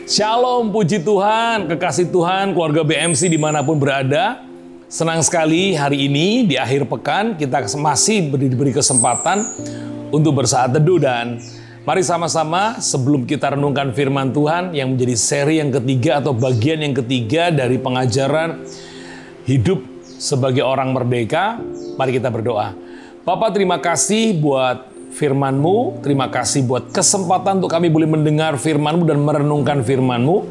Shalom, puji Tuhan, kekasih Tuhan, keluarga BMC dimanapun berada. Senang sekali hari ini di akhir pekan kita masih diberi kesempatan untuk bersaat teduh, dan mari sama-sama sebelum kita renungkan firman Tuhan yang menjadi seri yang ketiga atau bagian yang ketiga dari pengajaran hidup sebagai orang merdeka, mari kita berdoa. Bapa, terima kasih buat firman-Mu, terima kasih buat kesempatan untuk kami boleh mendengar firman-Mu dan merenungkan firman-Mu.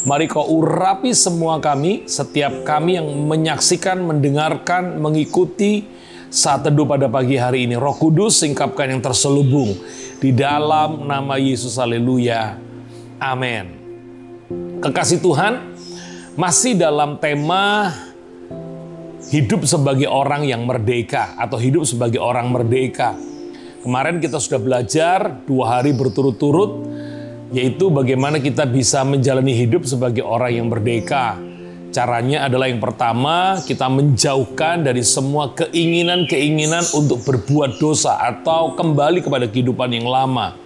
Mari Kau urapi semua kami, setiap kami yang menyaksikan, mendengarkan, mengikuti saat teduh pada pagi hari ini. Roh Kudus, singkapkan yang terselubung di dalam nama Yesus, haleluya, amin. Kekasih Tuhan, masih dalam tema hidup sebagai orang yang merdeka atau hidup sebagai orang merdeka. Kemarin kita sudah belajar 2 hari berturut-turut, yaitu bagaimana kita bisa menjalani hidup sebagai orang yang merdeka. Caranya adalah yang pertama, kita menjauhkan dari semua keinginan-keinginan untuk berbuat dosa atau kembali kepada kehidupan yang lama.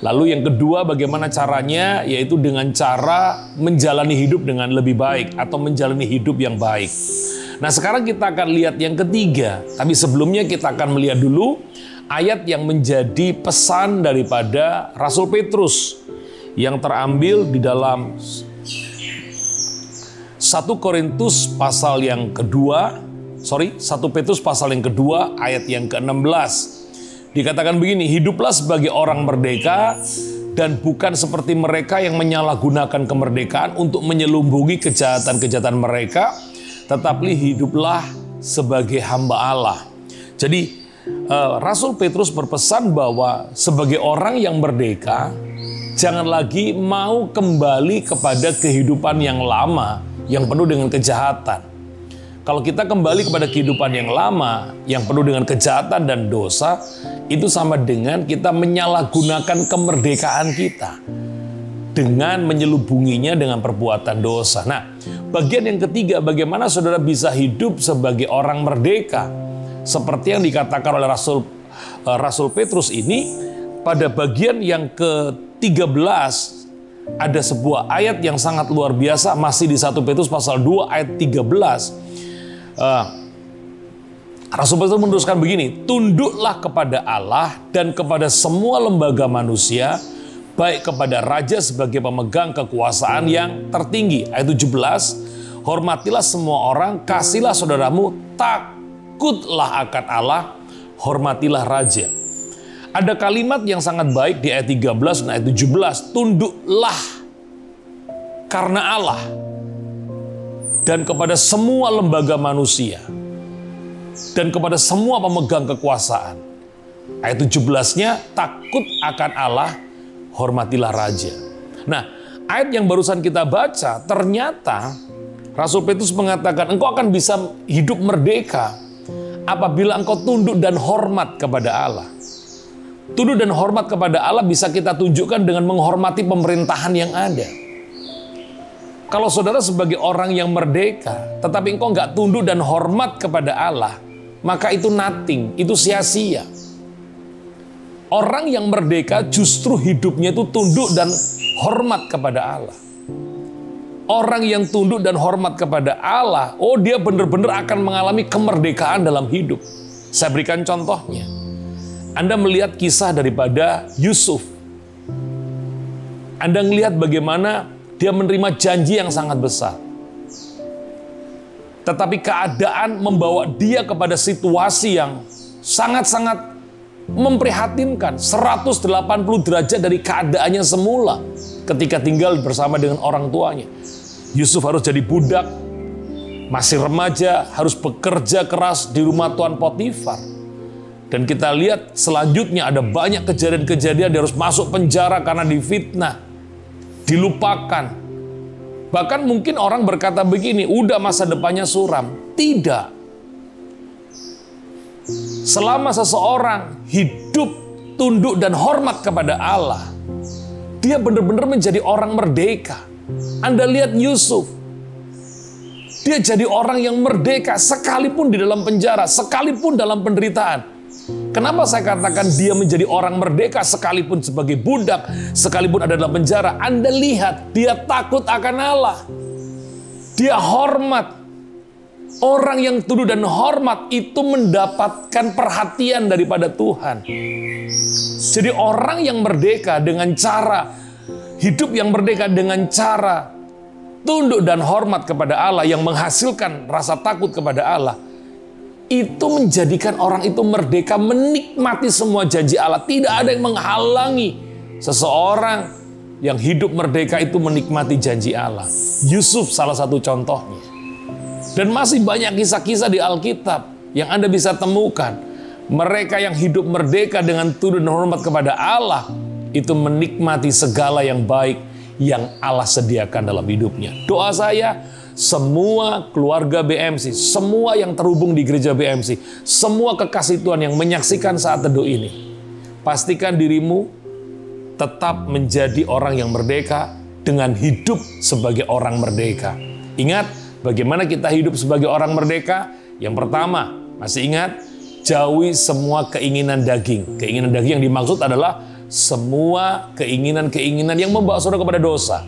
Lalu yang kedua, bagaimana caranya? Yaitu dengan cara menjalani hidup dengan lebih baik atau menjalani hidup yang baik. Nah, sekarang kita akan lihat yang ketiga, tapi sebelumnya kita akan melihat dulu ayat yang menjadi pesan daripada Rasul Petrus yang terambil di dalam 1 Petrus pasal yang kedua ayat yang ke-16. Dikatakan begini, hiduplah sebagai orang merdeka dan bukan seperti mereka yang menyalahgunakan kemerdekaan untuk menyelubungi kejahatan-kejahatan mereka, tetapi hiduplah sebagai hamba Allah. Jadi Rasul Petrus berpesan bahwa sebagai orang yang merdeka, jangan lagi mau kembali kepada kehidupan yang lama yang penuh dengan kejahatan. Kalau kita kembali kepada kehidupan yang lama yang penuh dengan kejahatan dan dosa, itu sama dengan kita menyalahgunakan kemerdekaan kita dengan menyelubunginya dengan perbuatan dosa. Nah, bagian yang ketiga, bagaimana saudara bisa hidup sebagai orang merdeka? Seperti yang dikatakan oleh Rasul Petrus ini, pada bagian yang ke-13 ada sebuah ayat yang sangat luar biasa, masih di 1 Petrus pasal 2 ayat 13. Rasul Petrus meneruskan begini, tunduklah kepada Allah dan kepada semua lembaga manusia, baik kepada raja sebagai pemegang kekuasaan yang tertinggi. Ayat 17, hormatilah semua orang, kasihlah saudaramu, takutlah akan Allah, hormatilah raja. Ada kalimat yang sangat baik di ayat 13 dan ayat 17. Tunduklah karena Allah dan kepada semua lembaga manusia dan kepada semua pemegang kekuasaan. Ayat 17-nya, takut akan Allah, hormatilah raja. Nah, ayat yang barusan kita baca, ternyata Rasul Petrus mengatakan, engkau akan bisa hidup merdeka apabila engkau tunduk dan hormat kepada Allah. Tunduk dan hormat kepada Allah bisa kita tunjukkan dengan menghormati pemerintahan yang ada. Kalau saudara sebagai orang yang merdeka, tetapi engkau nggak tunduk dan hormat kepada Allah, maka itu nothing, itu sia-sia. Orang yang merdeka justru hidupnya itu tunduk dan hormat kepada Allah. Orang yang tunduk dan hormat kepada Allah, oh dia benar-benar akan mengalami kemerdekaan dalam hidup. Saya berikan contohnya. Anda melihat kisah daripada Yusuf. Anda melihat bagaimana dia menerima janji yang sangat besar. Tetapi keadaan membawa dia kepada situasi yang sangat-sangat memprihatinkan. 180 derajat dari keadaannya semula ketika tinggal bersama dengan orang tuanya. Yusuf harus jadi budak, masih remaja, harus bekerja keras di rumah Tuan Potifar. Dan kita lihat selanjutnya ada banyak kejadian-kejadian dia harus masuk penjara karena difitnah, dilupakan. Bahkan mungkin orang berkata begini, udah masa depannya suram. Tidak. Selama seseorang hidup tunduk dan hormat kepada Allah, dia benar-benar menjadi orang merdeka. Anda lihat Yusuf, dia jadi orang yang merdeka sekalipun di dalam penjara, sekalipun dalam penderitaan. Kenapa saya katakan dia menjadi orang merdeka sekalipun sebagai budak, sekalipun ada dalam penjara? Anda lihat, dia takut akan Allah. Dia hormat. Orang yang tunduk dan hormat itu mendapatkan perhatian daripada Tuhan. Jadi orang yang merdeka dengan cara, hidup yang merdeka dengan cara tunduk dan hormat kepada Allah, yang menghasilkan rasa takut kepada Allah, itu menjadikan orang itu merdeka menikmati semua janji Allah. Tidak ada yang menghalangi seseorang yang hidup merdeka itu menikmati janji Allah. Yusuf salah satu contohnya. Dan masih banyak kisah-kisah di Alkitab yang Anda bisa temukan. Mereka yang hidup merdeka dengan tunduk dan hormat kepada Allah, itu menikmati segala yang baik yang Allah sediakan dalam hidupnya. Doa saya, semua keluarga BMC, semua yang terhubung di gereja BMC, semua kekasih Tuhan yang menyaksikan saat teduh ini, pastikan dirimu tetap menjadi orang yang merdeka dengan hidup sebagai orang merdeka. Ingat, bagaimana kita hidup sebagai orang merdeka? Yang pertama, masih ingat? Jauhi semua keinginan daging. Keinginan daging yang dimaksud adalah semua keinginan-keinginan yang membawa saudara kepada dosa.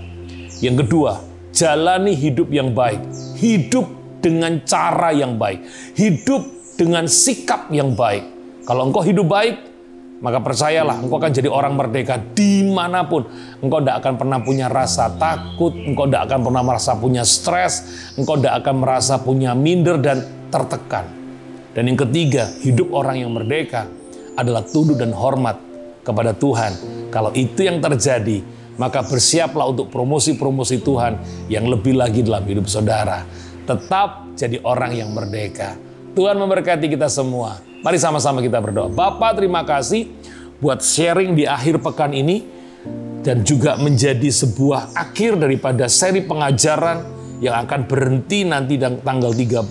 Yang kedua, jalani hidup yang baik. Hidup dengan cara yang baik. Hidup dengan sikap yang baik. Kalau engkau hidup baik, maka percayalah, engkau akan jadi orang merdeka dimanapun. Engkau tidak akan pernah punya rasa takut, engkau tidak akan pernah merasa punya stres, engkau tidak akan merasa punya minder dan tertekan. Dan yang ketiga, hidup orang yang merdeka adalah tunduk dan hormat kepada Tuhan. Kalau itu yang terjadi, maka bersiaplah untuk promosi-promosi Tuhan yang lebih lagi dalam hidup saudara. Tetap jadi orang yang merdeka. Tuhan memberkati kita semua. Mari sama-sama kita berdoa. Bapa, terima kasih buat sharing di akhir pekan ini dan juga menjadi sebuah akhir daripada seri pengajaran yang akan berhenti nanti tanggal 31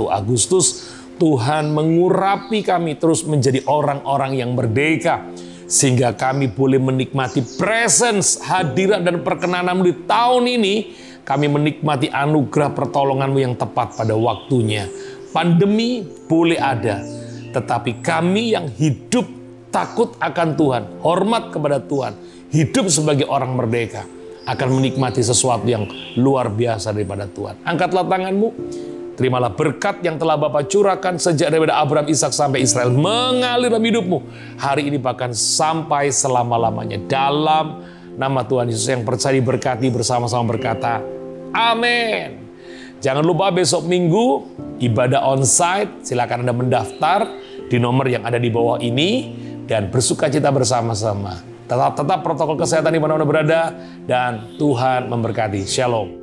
Agustus. Tuhan mengurapi kami terus menjadi orang-orang yang merdeka, sehingga kami boleh menikmati presence, hadirat dan perkenanan-Mu di tahun ini. Kami menikmati anugerah pertolongan-Mu yang tepat pada waktunya. Pandemi boleh ada, tetapi kami yang hidup takut akan Tuhan, hormat kepada Tuhan, hidup sebagai orang merdeka, akan menikmati sesuatu yang luar biasa daripada Tuhan. Angkatlah tanganmu, terimalah berkat yang telah Bapa curahkan sejak daripada Abraham, Ishak sampai Israel mengalir dalam hidupmu hari ini bahkan sampai selama-lamanya. Dalam nama Tuhan Yesus yang percaya diberkati, bersama-sama berkata amin. Jangan lupa besok Minggu ibadah onsite. Silakan Anda mendaftar di nomor yang ada di bawah ini dan bersukacita bersama-sama. Tetap protokol kesehatan di mana-mana berada dan Tuhan memberkati. Shalom.